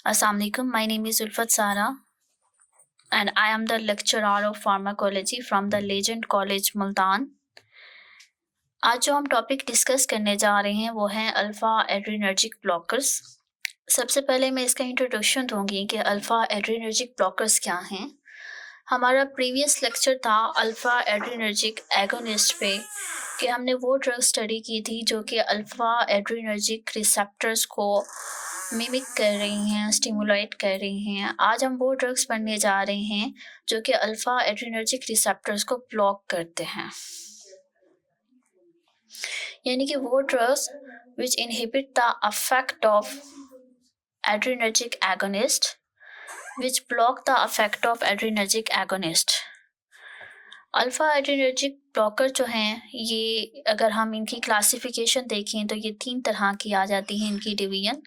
Assalamu alaikum. My name is Ulfat Sara and I am the lecturer of pharmacology from the Legend College Multan. आज जो हम topic discuss करने जा रहे हैं वो हैं अल्फ़ा एड्रीनर्जिक ब्लॉकर्स। सबसे पहले मैं इसका इंट्रोडक्शन दूंगी कि अल्फ़ा एड्रीनर्जिक ब्लॉकर्स क्या हैं। हमारा प्रीवियस लेक्चर था अल्फ़ा एड्रीनर्जिक एगोनिस्ट पे कि हमने वो ड्रग स्टडी की थी जो कि अल्फ़ा एड्रीनर्जिक रिसेप्टर्स को मिमिक कर रही हैं, स्टिमुलेट कर रही हैं। आज हम वो ड्रग्स पढ़ने जा रहे हैं जो कि अल्फ़ा एड्रीनर्जिक रिसेप्टर्स को ब्लॉक करते हैं, यानी कि वो drugs which inhibit the affect of adrenergic agonist which block the effect of adrenergic agonist. Alpha adrenergic blocker जो हैं ये अगर हम इनकी क्लासिफिकेशन देखें तो ये 3 तरह की आ जाती हैं इनकी division.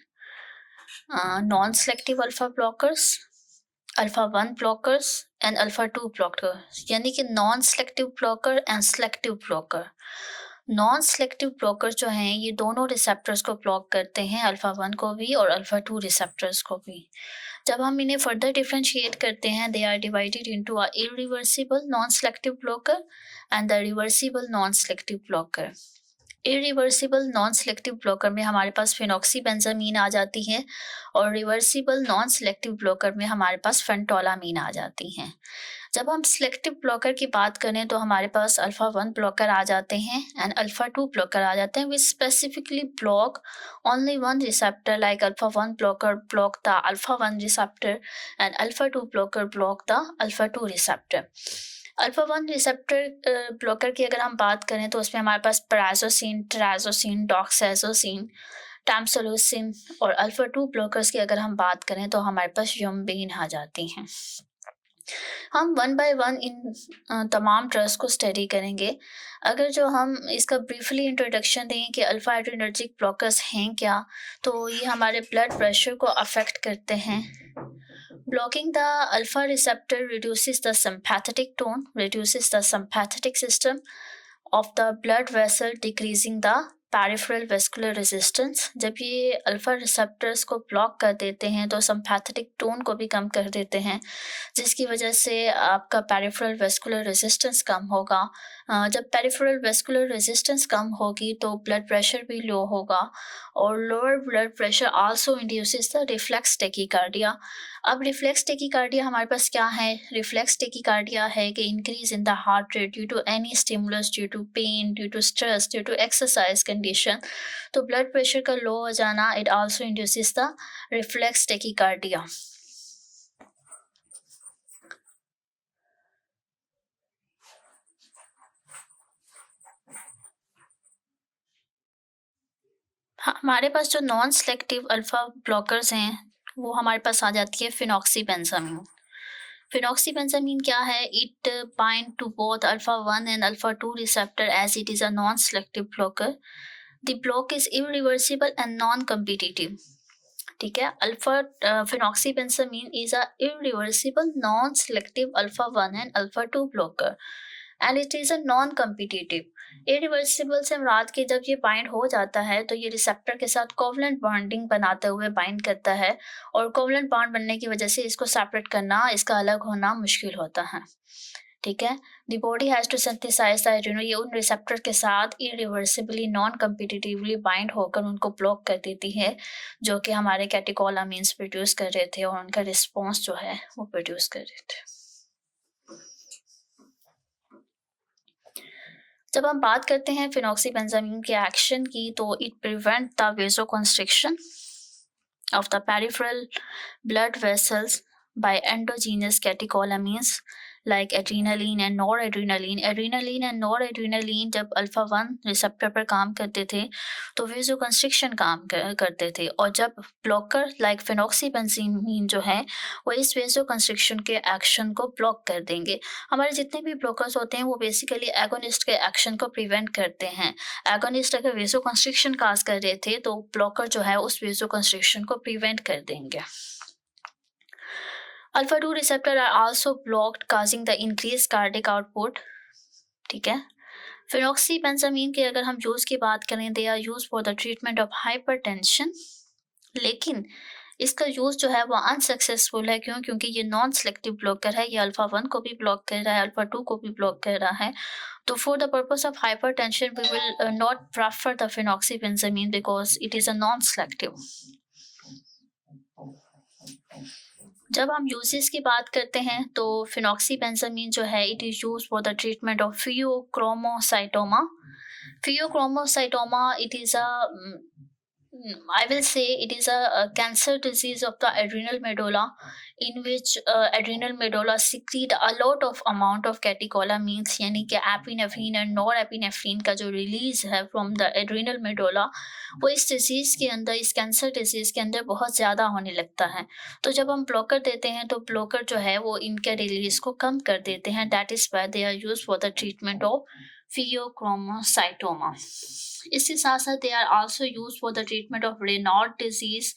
Non selective alpha blockers, alpha 1 blockers and alpha 2 blockers, यानी कि non selective blocker and selective blocker. Non selective blocker जो हैं ये दोनों रिसेप्टर्स को ब्लॉक करते हैं, अल्फ़ा 1 को भी और अल्फ़ा 2 रिसेप्टर्स को भी। जब हम इन्हें फर्दर डिफरेंशिएट करते हैं they are divided into a irreversible non selective blocker and the reversible non selective blocker. Irreversible non selective blocker में हमारे पास फेनॉक्सीबेंजामीन आ जाती है और रिवर्सिबल नॉन सेलेक्टिव ब्लॉकर में हमारे पास फेंटोलामीन आ जाती हैं। जब हम सेलेक्टिव ब्लॉकर की बात करें तो हमारे पास अल्फ़ा 1 ब्लॉकर आ जाते हैं एंड अल्फ़ा 2 ब्लॉकर आ जाते हैं विच specifically block only one receptor, like alpha 1 blocker block the alpha 1 receptor and alpha 2 blocker block the alpha 2 receptor. Alpha 1 receptor blocker की अगर हम बात करें तो उसमें हमारे पास प्राजोसिन, ट्राजोसिन, डॉक्साजोसिन, टैमसोलोसिन और अल्फ़ा 2 ब्लॉकर्स की अगर हम बात करें तो हमारे पास यम्बेन आ जाती हैं। हम वन बाय वन इन तमाम ड्रग्स को स्टडी करेंगे। अगर जो हम इसका ब्रीफली इंट्रोडक्शन दें कि अल्फ़ा एड्रीनर्जिक ब्लॉकर्स हैं क्या, तो ये हमारे ब्लड प्रेशर को अफेक्ट करते हैं। Blocking the alpha receptor reduces the sympathetic tone, reduces the sympathetic system of the blood vessel, decreasing the peripheral vascular resistance. जब ये अल्फ़ा रिसेप्टर्स को ब्लॉक कर देते हैं तो सिम्पैथेटिक टोन को भी कम कर देते हैं, जिसकी वजह से आपका पेरिफेरल वेस्कुलर रेजिस्टेंस कम होगा। जब पेरिफेरल वेस्कुलर रेजिस्टेंस कम होगी तो ब्लड प्रेशर भी लो होगा और lower blood pressure also induces the reflex tachycardia. अब रिफ्लेक्स टेकिकार्डिया हमारे पास क्या है? रिफ्लेक्स टेकिकार्डिया है कि increase in the heart rate due to any stimulus, due to pain, due to stress, due to exercise condition. तो blood pressure का low हो जाना it also induces the reflex tachycardia. हमारे पास जो नॉन सेलेक्टिव अल्फ़ा ब्लॉकर्स हैं वो हमारे पास आ जाती है फेनॉक्सीबेंजामीन। फेनॉक्सीबेंजामीन क्या है? It bind to both alpha 1 and alpha 2 receptor as it is a non selective blocker. The block is irreversible and non competitive. ठीक है, alpha phenoxybenzamine is a irreversible non selective alpha 1 and alpha 2 blocker and it is a non competitive. Irreversible से मुराद कि जब ये bind हो जाता है तो ये रिसेप्टर के साथ कोवलेंट बॉन्डिंग बनाते हुए बाइंड करता है और कोवलेंट बॉन्ड बनने की वजह से इसको सेपरेट करना, इसका अलग होना मुश्किल होता है। ठीक है, the body has to synthesize the adreno, ये उन रिसेप्टर के साथ इरिवर्सिबली नॉन कम्पिटिटिवली बाइंड होकर उनको ब्लॉक कर देती है जो कि हमारे कैटेकोलामीन्स प्रोड्यूस कर रहे थे और उनका रिस्पॉन्स जो है वो प्रोड्यूस कर रहे थे। जब हम बात करते हैं फेनॉक्सीबेंजामीन के एक्शन की तो it prevent the vasoconstriction of the peripheral blood vessels by endogenous catecholamines like adrenaline and noradrenaline. Adrenaline and noradrenaline जब अल्फ़ा 1 रिसेप्टर पर काम करते थे तो वेसोकंस्ट्रिक्शन काम करते थे और जब ब्लॉकर लाइक फेनॉक्सीबेंजामीन जो है वो इस वेसोकंस्ट्रिक्शन के एक्शन को ब्लॉक कर देंगे। हमारे जितने भी ब्लॉकर्स होते हैं वो बेसिकली एगोनिस्ट के एक्शन को प्रिवेंट करते हैं। एगोनिस्ट अगर वेसोकंस्ट्रिक्शन काज कर रहे थे तो ब्लॉकर जो है उस वेसोकंस्ट्रिक्शन को प्रिवेंट कर देंगे। Alpha 2 receptor are also blocked causing the increase cardiac output. ठीक है, फेनॉक्सीबेंजामीन के अगर हम यूज की बात करें they are use for the treatment of hypertension, लेकिन इसका यूज़ जो है वो अनसक्सेसफुल है। क्यों? क्योंकि ये नॉन सेलेक्टिव ब्लॉकर है, ये अल्फ़ा 1 को भी ब्लॉक कर रहा है, अल्फ़ा 2 को भी ब्लॉक कर रहा है। तो for the purpose of hypertension we will not prefer the phenoxybenzamine because it is a non selective. जब हम यूजेस की बात करते हैं तो फेनॉक्सीबेंजामीन जो है it is used for the treatment of pheochromocytoma. Pheochromocytoma, it is a I will say it is a cancer disease of the adrenal medulla, in which adrenal medulla secrete a lot of amount of catecholamines, यानी कि epinephrine and नॉरएपिनेफ्रीन का जो release है from the adrenal medulla, वो इस disease के अंदर, इस कैंसर डिजीज के अंदर बहुत ज़्यादा होने लगता है। तो जब हम ब्लॉकर देते हैं तो ब्लॉकर जो है वो इनके रिलीज को कम कर देते हैं। That is why they are use for the treatment of pheochromocytoma. इसके साथ साथ they are also use for the treatment of Raynaud disease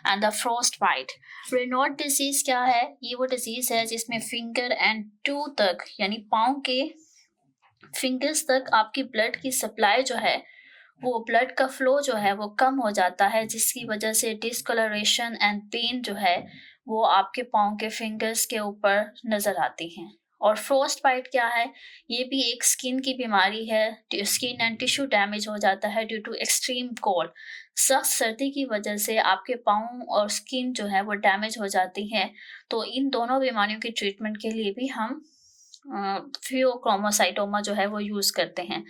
and the frostbite. Raynaud disease क्या है? ये वो डिजीज है जिसमें फिंगर एंड टू तक, यानी पाँव के फिंगर्स तक आपकी ब्लड की सप्लाई जो है, वो ब्लड का फ्लो जो है वो कम हो जाता है, जिसकी वजह से डिस्कलरेशन एंड पेन जो है वो आपके पाँव के फिंगर्स के ऊपर नज़र आती हैं। और फ्रोस्ट बाइट क्या है? ये भी एक स्किन की बीमारी है। स्किन एंड टिश्यू डैमेज हो जाता है ड्यू टू एक्सट्रीम कोल्ड। सख्त सर्दी की वजह से आपके पाँव और स्किन जो है वो डैमेज हो जाती है। तो इन दोनों बीमारियों की ट्रीटमेंट के लिए भी हम फियोक्रोमोसाइटोमा जो है वो यूज़ करते हैं।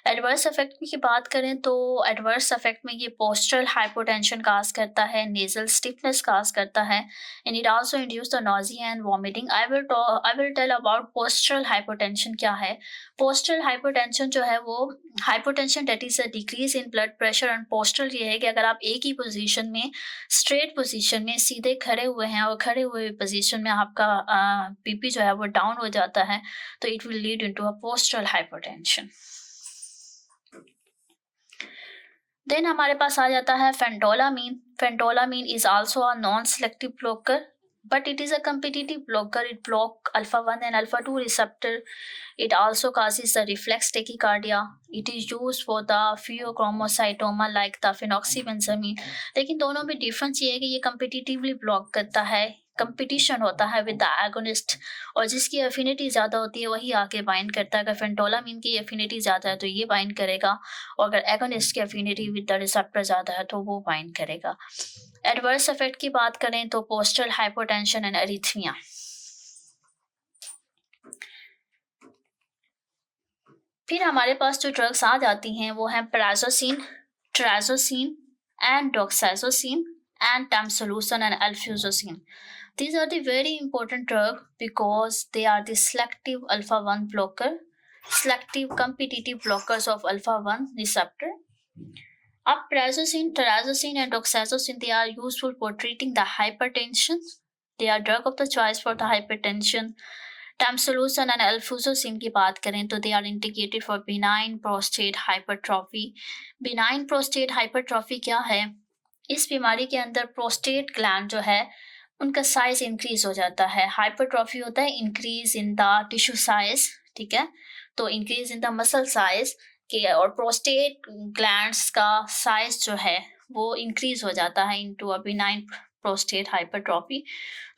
एडवर्स इफेक्ट की बात करें तो एडवर्स इफेक्ट में ये पोस्चरल हाइपोटेंशन काज करता है, नेजल स्टिफनेस काज करता है, and it also induce the nausea and vomiting. I will tell about postural hypotension क्या है। पोस्चरल हाइपोटेंशन जो है वो hypotension that is a decrease in blood pressure, and postural ये है कि अगर आप एक ही पोजीशन में, स्ट्रेट पोजीशन में सीधे खड़े हुए हैं और खड़े हुए पोजीशन में आपका बीपी जो है वो डाउन हो जाता है, तो it will lead into a postural hypertension. Then हमारे पास आ जाता है फेंटोलामीन। फेंटोलामीन is also a non-selective blocker, but it is a competitive blocker. It block alpha 1 and alpha 2 receptor. It also causes the reflex tachycardia. It is used for the pheochromocytoma like the phenoxybenzamine. लेकिन दोनों में difference ये है कि ये competitively block करता है, competition होता है विद द एगोनिस्ट, और जिसकी एफिनिटी ज़्यादा होती है वही आके बाइंड करता है। अगर फेंटोलामीन की एफिनिटी ज़्यादा है तो ये बाइंड करेगा, और अगर एगोनिस्ट की एफिनिटी विद द रिसेप्टर ज़्यादा है तो वो बाइंड करेगा। एडवर्स इफेक्ट की बात करें तो पोस्टरल हाइपोटेंशन एंड एरिथमिया। फिर हमारे पास जो ड्रग्स आ जाती हैं वो हैं prazosin, terazosin and doxazosin and tamsulosin and alfuzosin. These are the very important drugs because they are the selective alpha 1 blocker, selective competitive blockers of alpha 1 receptor. Up prazosin, trazodone and doxazosine, they are useful for treating the hypertension. They are drug of the choice for the hypertension. Tamsulosin and alfuzosin की बात करें तो they are indicated for benign prostate hypertrophy. Benign prostate hypertrophy क्या है? इस बीमारी के अंदर प्रोस्टेट ग्लैंड जो है उनका साइज इंक्रीज हो जाता है। हाइपरट्रॉफी होता है increase in the tissue size, ठीक है, तो increase in the muscle size के, और प्रोस्टेट ग्लैंड्स का साइज जो है वो इंक्रीज हो जाता है into a benign prostate hypertrophy.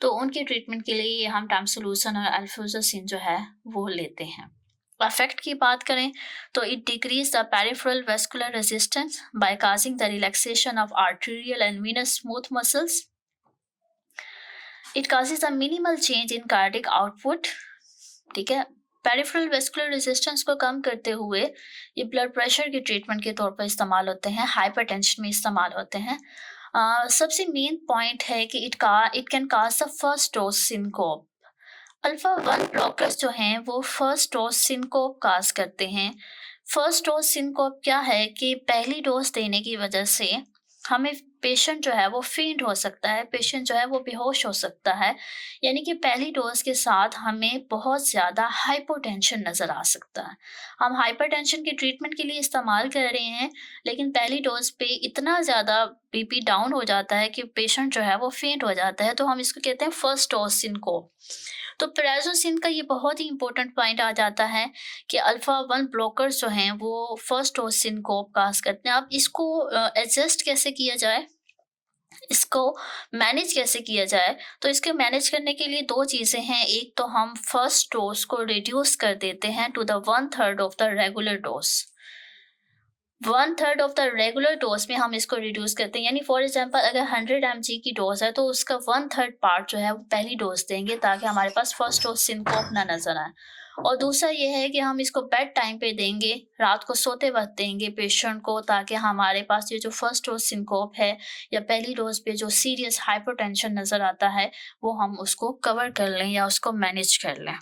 तो उनके ट्रीटमेंट के लिए हम टैमसोलूसन और अल्फोजोसिन जो है वो लेते हैं। इफेक्ट की बात करें तो it decrease the peripheral vascular resistance bye causing the relaxation of arterial end Venus smooth muscles. It causes a minimal change in cardiac output, ठीक है। पेरिफेरल वेस्कुलर रेजिस्टेंस को कम करते हुए ये ब्लड प्रेशर के ट्रीटमेंट के तौर पर इस्तेमाल होते हैं, हाइपरटेंशन में इस्तेमाल होते हैं। सबसे मेन पॉइंट है कि it can cause the first dose syncope. Alpha 1 blockers जो हैं वो फर्स्ट डोज सिनकोप काज करते हैं। फर्स्ट डोज सिनकोप क्या है कि पहली डोज देने की वजह से हमें पेशेंट जो है वो फेंट हो सकता है, पेशेंट जो है वो बेहोश हो सकता है, यानी कि पहली डोज के साथ हमें बहुत ज़्यादा हाइपोटेंशन नज़र आ सकता है। हम हाइपरटेंशन के ट्रीटमेंट के लिए इस्तेमाल कर रहे हैं, लेकिन पहली डोज पे इतना ज़्यादा बीपी डाउन हो जाता है कि पेशेंट जो है वो फेंट हो जाता है, तो हम इसको कहते हैं फर्स्ट डोज सिनकोप। तो प्राजोसिन का ये बहुत ही इंपॉर्टेंट पॉइंट आ जाता है कि अल्फा 1 ब्लॉकर्स जो हैं वो फर्स्ट डोज सिनकोप काज करते हैं। अब इसको एडजस्ट कैसे किया जाए? इसको मैनेज कैसे किया जाए, तो इसके मैनेज करने के लिए दो चीज़ें हैं। एक तो हम फर्स्ट डोज को रिड्यूस कर देते हैं to the 1/3 of the regular dose. 1/3 of the regular dose में हम इसको रिड्यूस करते हैं, यानी फॉर एग्जांपल अगर 100 mg की डोज है तो उसका 1/3 पार्ट जो है वो पहली डोज देंगे, ताकि हमारे पास फर्स्ट डोज सिनकोप ना नजर आए। और दूसरा ये है कि हम इसको बेड टाइम पे देंगे, रात को सोते वक्त देंगे पेशेंट को, ताकि हमारे पास ये जो फर्स्ट डोज सिनकोप है या पहली डोज पे जो सीरियस हाइपरटेंशन नज़र आता है वो हम उसको कवर कर लें या उसको मैनेज कर लें।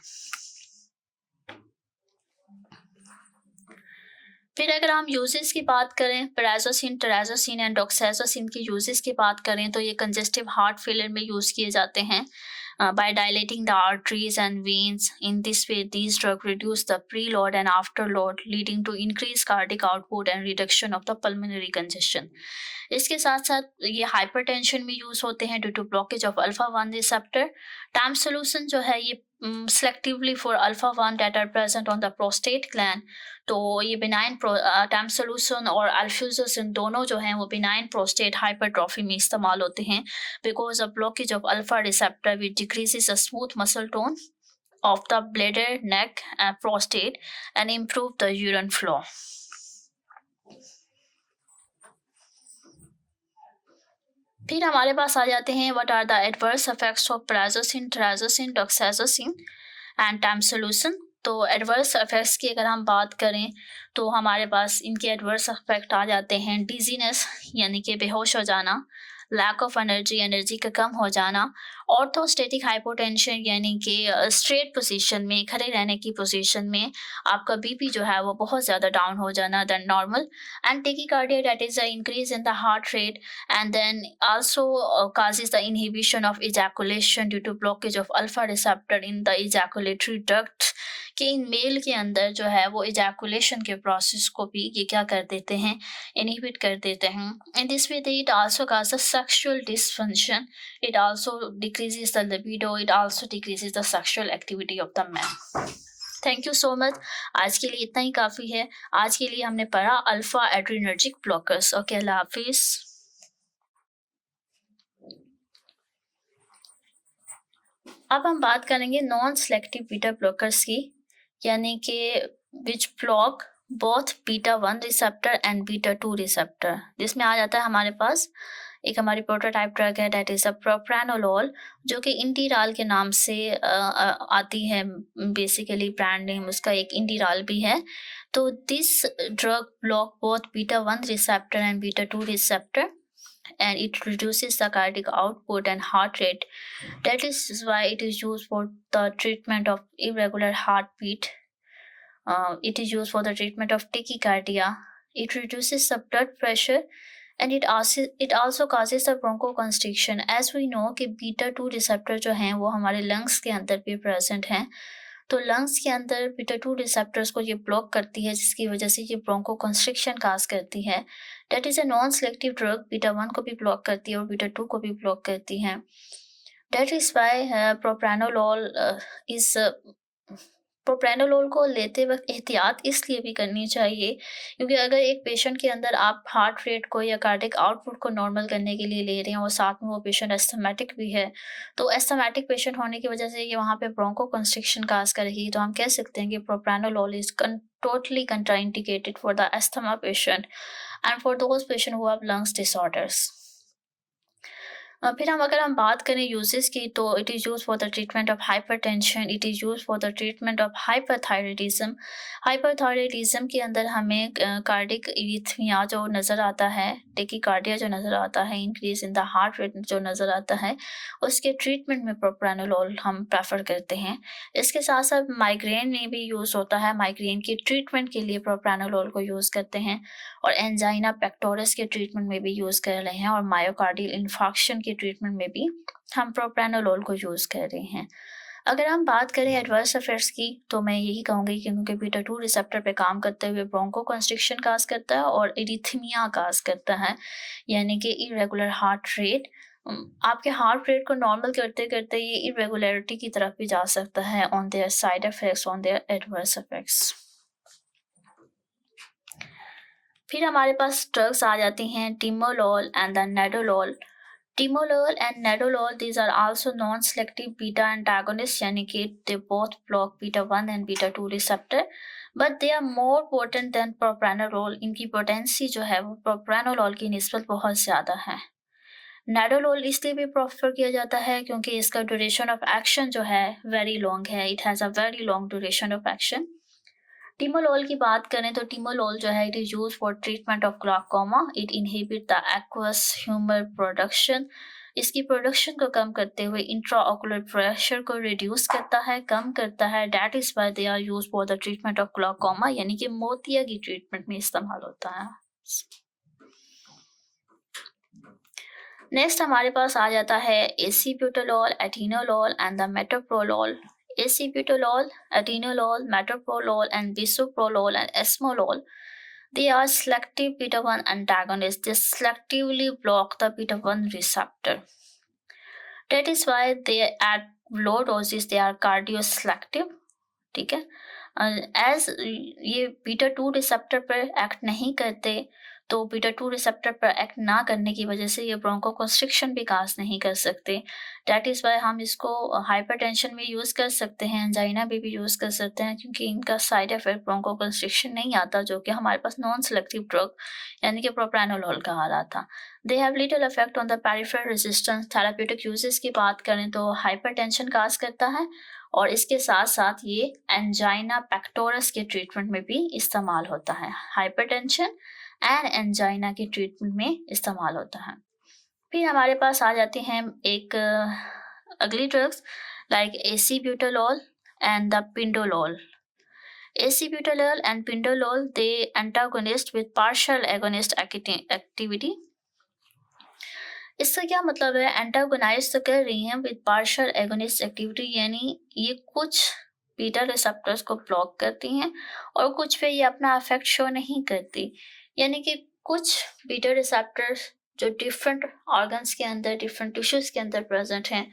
फिर अगर हम यूजेस की बात करें, प्राजोसिन, टराजोसिन एंड डॉक्साजोसिन की यूजेस की बात करें तो ये कंजेस्टिव हार्ट फेलियर में यूज़ किए जाते हैं by dilating the arteries and veins. In this way, these drugs reduce the preload and afterload, leading to increased cardiac output and reduction of the pulmonary congestion. इसके साथ साथ ये hypertension में use होते हैं due to blockage of alpha 1 receptor. Time solution जो है ये selectively for alpha 1 that are present on the prostate gland। तो ये बिनाइन टैमसोलूसन और अल्फ्यूजोसिन दोनों जो हैं वो बिनाइन प्रोस्टेट हाइपरट्रॉफी में इस्तेमाल होते हैं because of blockage of alpha receptor which decreases the smooth muscle tone of the bladder, neck and prostate and improve the urine flow. फिर हमारे पास आ जाते हैं what are the adverse effects of prazosin, terazosin, doxazosin and tamsulosin. तो adverse effects की अगर हम बात करें तो हमारे पास इनके एडवर्स इफेक्ट आ जाते हैं डिजीनेस यानी कि बेहोश हो जाना, लैक ऑफ एनर्जी, एनर्जी का कम हो जाना, ऑर्थोस्टेटिक हाइपोटेंशन यानी कि स्ट्रेट पोजीशन में खड़े रहने की पोजीशन में आपका बीपी जो है वो बहुत ज़्यादा डाउन हो जाना then normal, and tachycardia that is the increase in the heart rate and then also causes the inhibition of ejaculation due to blockage of alpha receptor in the ejaculatory duct कि in male के अंदर जो है वो ejaculation के process को भी ये क्या कर देते हैं, इनहिबिट कर देते हैं। in this way they it also causes sexual dysfunction, it also decreases the libido, it also decreases the sexual activity of the man। Thank you so much. आज के लिए इतना ही काफ़ी है। आज के लिए हमने पढ़ा अल्फा एड्रिनर्जिक ब्लॉकर्स। ओके, अल्लाह हाफिज़। अब हम बात करेंगे नॉन सेलेक्टिव बीटा ब्लॉकर्स की, यानी कि which block both beta 1 receptor and beta 2 receptor. जिसमें आ जाता है हमारे पास एक हमारी प्रोटोटाइप ड्रग है दैट इज़ अ प्रोप्रानोलोल, जो कि इंटीराल के नाम से आती है। बेसिकली ब्रांड नेम उसका एक इंटीराल भी है। तो this drug block both beta 1 receptor and beta 2 receptor and it reduces the cardiac output and heart rate. That is why it is used for the treatment of irregular heartbeat. It is used for the treatment of tachycardia. It reduces the blood pressure and it also causes the bronchoconstriction. As we know कि beta 2 receptor जो हैं वो हमारे lungs के अंदर भी present हैं, तो लंग्स के अंदर बीटा 2 रिसेप्टर्स को ये ब्लॉक करती है, जिसकी वजह से ये ब्रोंकोकंस्ट्रिक्शन काज करती है। That is a non selective drug, beta 1 को भी ब्लॉक करती है और बीटा 2 को भी ब्लॉक करती है। दैट इज़ वाई प्रोप्रानोलोल को लेते वक्त एहतियात इसलिए भी करनी चाहिए क्योंकि अगर एक पेशेंट के अंदर आप हार्ट रेट को या कार्डिक आउटपुट को नॉर्मल करने के लिए ले रहे हैं और साथ में वो पेशेंट एस्थमेटिक भी है, तो एस्थमेटिक पेशेंट होने की वजह से ये वहाँ पे ब्रोंकोकंस्ट्रिक्शन काज करेगी। तो हम कह सकते हैं कि propranolol is totally contraindicated for the asthma patient and for those patient who have lungs disorders। फिर अगर हम बात करें यूजेस की तो it is use for the treatment of hypertension, it is use for the treatment of hyperthyroidism. Hyperthyroidism के अंदर हमें कार्डिक इरिथमिया जो नज़र आता है, टेकिकार्डिया जो नज़र आता है, increase in the heart rate जो नज़र आता है, उसके ट्रीटमेंट में प्रोप्रानोलोल हम प्रेफर करते हैं। इसके साथ साथ माइग्रेन में भी यूज़ होता है, माइग्रेन की ट्रीटमेंट के लिए प्रोप्रानोलोल को यूज़ करते हैं और एंजाइना पेक्टोरिस के ट्रीटमेंट में भी यूज़ कर रहे हैं और मायोकार्डियल इन्फार्क्शन के ट्रीटमेंट में भी हम प्रोप्रानोलोल को यूज़ कर रहे हैं। अगर हम बात करें एडवर्स इफेक्ट्स की तो मैं यही कहूँगी कि क्योंकि बीटा 2 रिसेप्टर पे काम करते हुए ब्रोंकोकंस्ट्रिक्शन काज करता है और इरिथमिया काज करता है, यानी कि इरेगुलर हार्ट रेट। आपके हार्ट रेट को नॉर्मल करते करते ये इरेगुलरिटी की तरफ भी जा सकता है on their side effects, on their adverse effects. फिर हमारे पास ड्रग्स आ जाती हैं timolol and the नेडोलोल। Timolol and नेडोलोल, these are also non-selective beta antagonists, यानी कि they both block beta 1 and beta 2 receptor, but they are more potent than propranolol. इनकी potency जो है वो propranolol की निस्बत बहुत ज़्यादा है। नेडोलोल इसलिए भी प्रेफर किया जाता है क्योंकि इसका ड्यूरेशन ऑफ एक्शन जो है वेरी लॉन्ग है, it has a very long duration of action. Timolol की बात करें तो टिमोलोल जो है it is use for treatment of glaucoma, it inhibit the aqueous humour production, इसकी प्रोडक्शन को कम करते हुए इंट्राओकुलर प्रेशर को रिड्यूस करता है, कम करता है। That is why they are use for the treatment of glaucoma, यानी कि मोतिया की ट्रीटमेंट में इस्तेमाल होता है। नेक्स्ट हमारे पास आ जाता है acebutolol, atenolol and the metoprolol. Acebutolol, atenolol, metoprolol, and bisoprolol and esmolol, they are selective beta-1 antagonists. They selectively block the beta-1 receptor. That is why they at low doses they are cardioselective. ठीक है, as ये beta 2 receptor पर act नहीं करते, तो beta 2 receptor पर act ना करने की वजह से ये ब्रोंकोकंस्ट्रिक्शन भी काज नहीं कर सकते। डैट इज़ वाई हम इसको हाइपरटेंशन में यूज़ कर सकते हैं, एंजाइना में भी यूज़ कर सकते हैं, क्योंकि इनका साइड इफेक्ट ब्रोंकोकंस्ट्रिक्शन नहीं आता, जो कि हमारे पास नॉन सेलेक्टिव ड्रग यानी कि प्रोप्रानोलोल का आ रहा था। They have little effect on the peripheral resistance. Therapeutic uses की बात करें तो हाइपरटेंशन काज करता है, और इसके साथ साथ ये एंजाइना पेक्टोरस के ट्रीटमेंट में भी इस्तेमाल होता है। हाइपरटेंशन एंड एंजाइना के ट्रीटमेंट में इस्तेमाल होता है। फिर हमारे पास आ जाते हैं एक अगली drugs like acebutolol and the pindolol. Acebutolol and pindolol, they antagonist with partial agonist activity. इसका क्या मतलब है? एंटागोनाइज तो कर रही हैं विद पार्शियल एगोनिस्ट एक्टिविटी, यानी ये कुछ बीटा रिसेप्टर्स को ब्लॉक करती हैं और कुछ पे ये अपना इफेक्ट शो नहीं करती, यानी कि कुछ बीटा रिसेप्टर्स जो डिफरेंट ऑर्गन्स के अंदर, डिफरेंट टिश्यूज के अंदर प्रेजेंट हैं,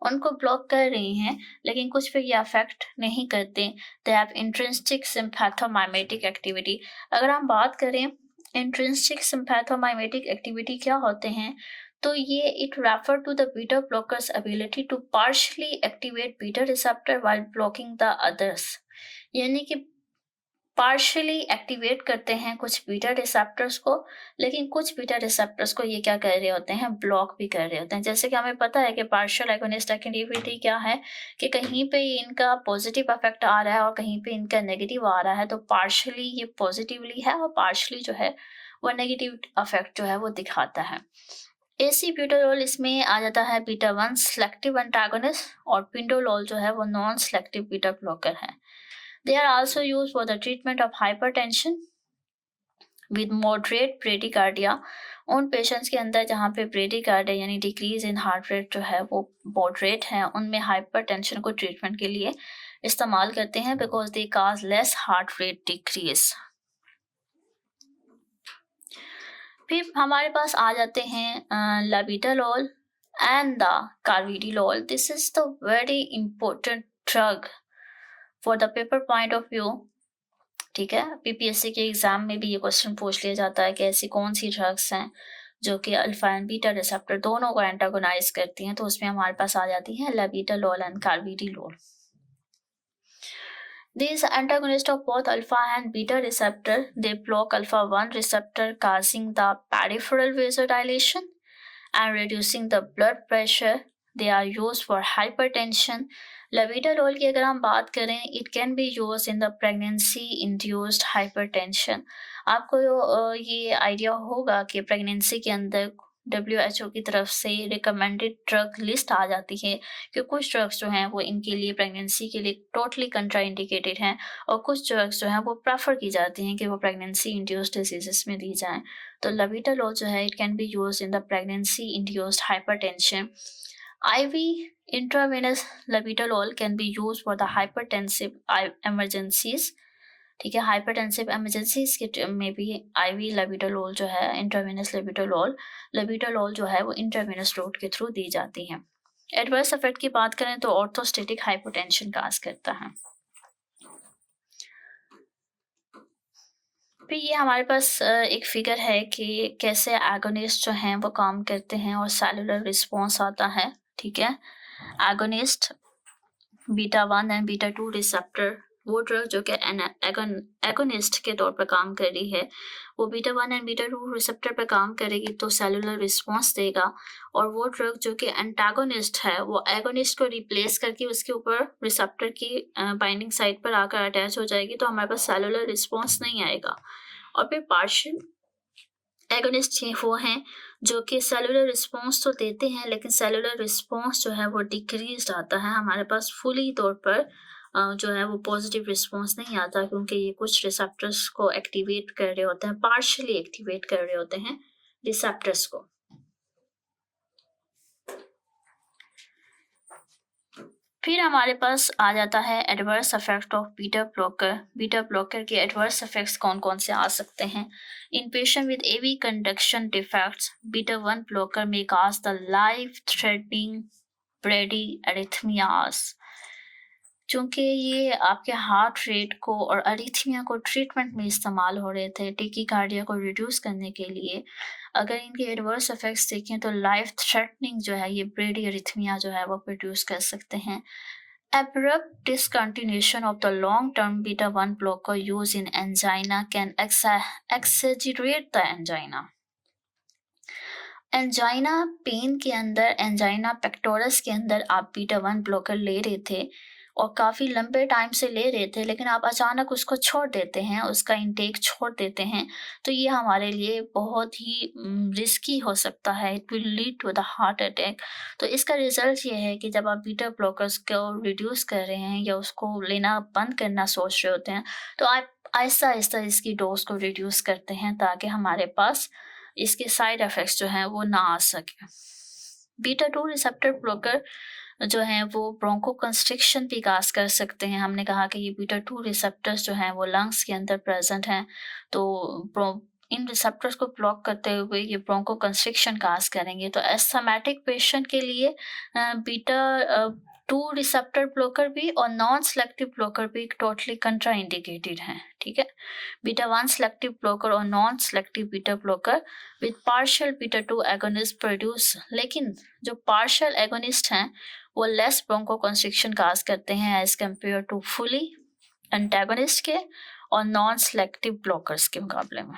उनको ब्लॉक कर रही हैं, लेकिन कुछ पे ये अफेक्ट नहीं करते। They have intrinsic sympathomimetic activity. अगर हम बात करें इंट्रिंसिक सिम्पैथोमाइमेटिक एक्टिविटी क्या होते हैं, तो ये it refer to the beta blockers ability to partially activate beta receptor while blocking the others, यानी कि पार्शियली एक्टिवेट करते हैं कुछ बीटा रिसेप्टर्स को, लेकिन कुछ बीटा रिसेप्टर्स को ये क्या कर रहे होते हैं, ब्लॉक भी कर रहे होते हैं। जैसे कि हमें पता है कि पार्शियल एगोनिस्ट एक्टिविटी क्या है, कि कहीं पे इनका पॉजिटिव इफेक्ट आ रहा है और कहीं पे इनका नेगेटिव आ रहा है, तो पार्शियली ये पॉजिटिवली है और पार्शियली जो है वो नेगेटिव इफेक्ट जो है वो दिखाता है। एसीब्यूटालोल इसमें आ जाता है बीटा 1 सेलेक्टिव एंटागोनिस्ट, और पिंडोलोल जो है वो नॉन सेलेक्टिव बीटा ब्लॉकर है। They are also used for the treatment of hypertension with moderate bradycardia. उन पेशेंट्स के अंदर जहाँ पे ब्रेडिकार्डिया यानी डिक्रीज इन हार्ट रेट जो है वो मॉडरेट है, उनमें हाइपरटेंशन को ट्रीटमेंट के लिए इस्तेमाल करते हैं, because they cause less heart rate decrease. फिर हमारे पास आ जाते हैं लाबिटालोल एंड द कार्विडिलोल। This is the very important drug for the paper point of view. ठीक है, पीपीएससी के एग्जाम में भी ये क्वेश्चन पूछ लिया जाता है कि ऐसी कौन सी ड्रग्स हैं जो कि अल्फा एंड बीटा रिसेप्टर दोनों को एंटागोनाइज करती हैं, तो उसमें हमारे पास आ जाती है लाबिटालोल and कार्विडिलोल। These antagonists of both alpha and beta receptor, they block alpha 1 receptor, causing the peripheral vasodilation and reducing the blood pressure. They are used for hypertension. Labetalol की अगर हम बात करें, it can be used in the pregnancy induced hypertension. आपको ये idea होगा कि pregnancy के अंदर WHO की तरफ से रिकमेंडेड ड्रग लिस्ट आ जाती है कि कुछ ड्रग्स जो हैं वो इनके लिए प्रेगनेंसी के लिए टोटली कंट्राइंडिकेटेड हैं, और कुछ ड्रग्स जो हैं वो प्रेफर की जाती हैं कि वो प्रेगनेंसी इंड्यूस्ड डिजीजेस में दी जाएं। तो लाबिटालोल जो है it can be used in the pregnancy induced hypertension. IV intravenous labetalol can be used for the hypertensive emergencies. ठीक है, हाइपरटेंसिव एमरजेंसीज के में भी IV लाबिटालोल जो है, इंट्रावेनस लाबिटालोल जो है वो इंट्रावेनस रूट के थ्रू दी जाती है। एडवर्स इफेक्ट की बात करें तो ऑर्थोस्टेटिक हाइपोटेंशन काज करता है। फिर ये हमारे पास एक फिगर है कि कैसे एगोनिस्ट जो हैं वो काम करते हैं और सेलुलर रिस्पॉन्स आता है, ठीक है। Agonist beta 1 and beta 2 receptor, वो ड्रग जो कि एगोनिस्ट के तौर पर काम कर रही है, वो बीटा 1 एंड बीटा 2 रिसेप्टर पर काम करेगी तो सेलुलर रिस्पॉन्स देगा। और वो ड्रग जो कि एंटागोनिस्ट है वो एगोनिस्ट को रिप्लेस करके उसके ऊपर रिसेप्टर की बाइंडिंग साइट पर आकर अटैच हो जाएगी, तो हमारे पास सेलुलर रिस्पॉन्स नहीं आएगा। और फिर पार्शियल एगोनिस्ट वो हैं जो कि सेलुलर रिस्पॉन्स तो देते हैं लेकिन सेलुलर रिस्पॉन्स जो है वो डिक्रीज आता है, हमारे पास फुली तौर पर जो है वो पॉजिटिव रिस्पॉन्स नहीं आता, क्योंकि ये कुछ रिसेप्टर्स को एक्टिवेट कर रहे होते हैं, पार्शियली एक्टिवेट कर रहे होते हैं रिसेप्टर्स को। फिर हमारे पास आ जाता है adverse effect of beta blocker. Beta blocker के एडवर्स इफेक्ट्स कौन कौन से आ सकते हैं? In patient with AV conduction defects, beta 1 blocker may cause the life threatening bradyarrhythmias. चूँकि ये आपके हार्ट रेट को और अरिथमिया को ट्रीटमेंट में इस्तेमाल हो रहे थे टेकीकार्डिया को रिड्यूस करने के लिए, अगर इनके एडवर्स इफेक्ट्स देखें तो लाइफ थ्रेटनिंग जो है ये ब्रेडीएरिथमिया जो है वो प्रोड्यूस कर सकते हैं। Abrupt discontinuation of the long-term beta 1 blocker used in angina can exaggerate the angina. Angina pain के अंदर, एंजाइना पेक्टोरस के अंदर आप बीटा 1 ब्लॉकर ले रहे थे और काफ़ी लंबे टाइम से ले रहे थे, लेकिन आप अचानक उसको छोड़ देते हैं, उसका इंटेक छोड़ देते हैं, तो ये हमारे लिए बहुत ही रिस्की हो सकता है। It will lead to the heart attack. तो इसका रिजल्ट ये है कि जब आप बीटा ब्लॉकर्स को रिड्यूस कर रहे हैं या उसको लेना बंद करना सोच रहे होते हैं, तो आप आहिस्ता आहिस्ता इसकी डोज को रिड्यूस करते हैं ताकि हमारे पास इसके साइड इफ़ेक्ट्स जो हैं वो ना आ सके। बीटा 2 रिसेप्टर ब्लॉकर जो हैं वो ब्रोंको कंस्ट्रिक्शन भी काज कर सकते हैं। हमने कहा कि ये बीटा 2 रिसेप्टर्स जो हैं वो लंग्स के अंदर प्रेजेंट हैं, तो इन रिसेप्टर्स को ब्लॉक करते हुए ये ब्रोंको कंस्ट्रिक्शन काज करेंगे। तो एस्थमेटिक पेशेंट के लिए बीटा 2 रिसेप्टर ब्लॉकर भी और नॉन सेलेक्टिव ब्लॉकर भी टोटली कंट्रा इंडिकेटेड हैं, ठीक है। बीटा 1 सेलेक्टिव ब्लॉकर और non selective beta blocker with partial beta 2 agonist produce, लेकिन जो पार्शियल एगोनिस्ट हैं वो लेस ब्रोंको कंस्ट्रिक्शन काज करते हैं as compare to fully antagonist के और नॉन सेलेक्टिव ब्लॉकर्स के मुकाबले में।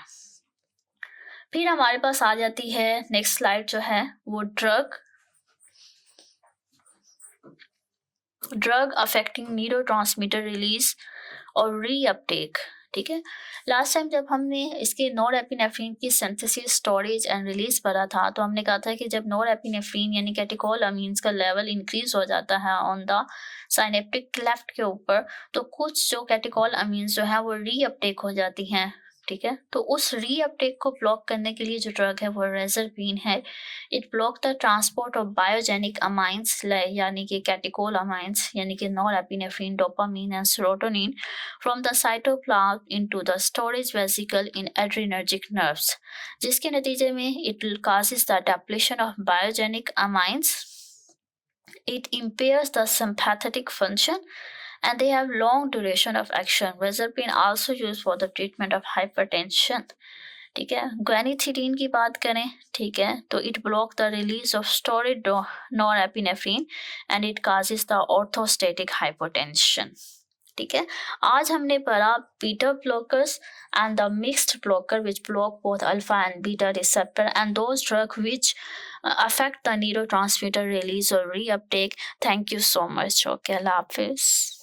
फिर हमारे पास आ जाती है नेक्स्ट स्लाइड जो है वो ड्रग अफेक्टिंग न्यूरोट्रांसमीटर रिलीज और रीअपटेक, ठीक है। लास्ट टाइम जब हमने इसके नॉरएपिनेफ्रिन की सिंथेसिस, स्टोरेज एंड रिलीज पढ़ा था, तो हमने कहा था कि जब नॉरएपिनेफ्रिन यानी कैटेकोलामीन्स का लेवल इंक्रीज हो जाता है ऑन द साइनेप्टिक क्लेफ्ट के ऊपर, तो कुछ जो कैटेकोलामीन्स जो है वो रीअपटेक हो जाती हैं, ठीक है। तो उस रीअपटेक को ब्लॉक करने के लिए जो ड्रग है वो रेजरपीन है। It block the transport of biogenic amines यानी कि कैटेकोलामाइंस यानी कि norepinephrine, dopamine and serotonin from the cytoplasm into the storage vesicle in adrenergic nerves, जिसके नतीजे में it causes the depletion of biogenic amines. It impairs the sympathetic function and they have long duration of action. Rezapine also used for the treatment of hypertension. ठीक है। ग्वेनिथिडीन की बात करें, ठीक है, तो it block the release of storeyed norepinephrine and it causes the orthostatic hypotension, ठीक है। आज हमने पढ़ा beta blockers and the mixed blocker which block both alpha and beta receptor and those drug which affect the neurotransmitter release or reuptake. Thank you so much. Okay, Allah Hafiz.